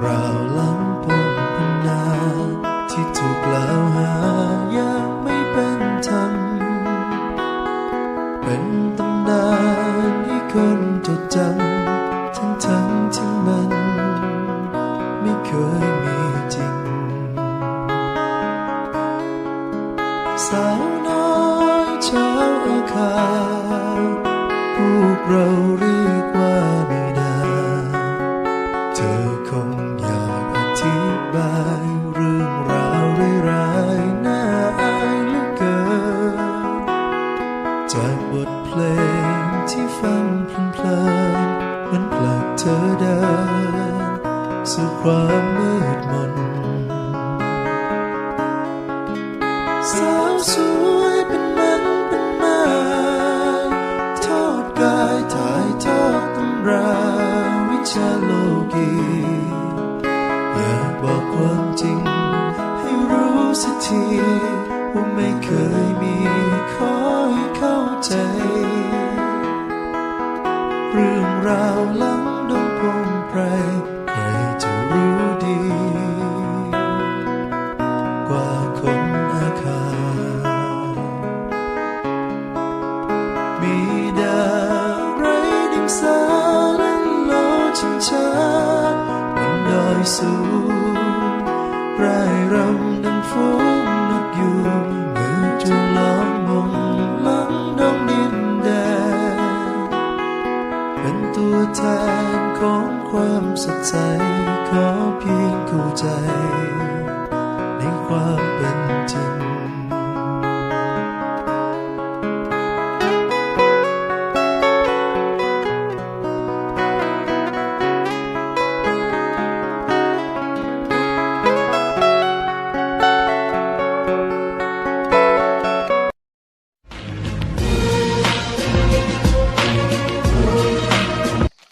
ราวล้ำปนพนาที่ถูกกล่าวหาอย่างไม่เป็นธรรมเป็นตำนานให้คนจดจำทั้งที่มันไม่เคยมีจริงสาวน้อยชาวอาคาพวกเราเรียกว่าบิดาเธอคงอยากอธิบายเรื่องราวร้ายๆน่าอายเหลือเกินจากบทเพลงที่ฟังเพลินๆมันผลักเธอเดินสู่ความมืดมนสาวสวยเป็นมันเป็นมาทอดกายถ่ายทอดตำราวิชาโลกีอยากบอกความจริงให้รู้สักทีว่าไม่เคยมีขอให้เข้าใจเรื่องราวหลังดงพงไพรใครจะรู้ดีกว่าคนอาคามีดาวไร้ดิงสาและโลชิงช้าบนดอยสูงร่ายรำดังฝูงนกยูงมือจูงล้อมวงหลังดงดินแดนเป็นตัวแทนของความสดใสขอเพียงเข้าใจในความเป็น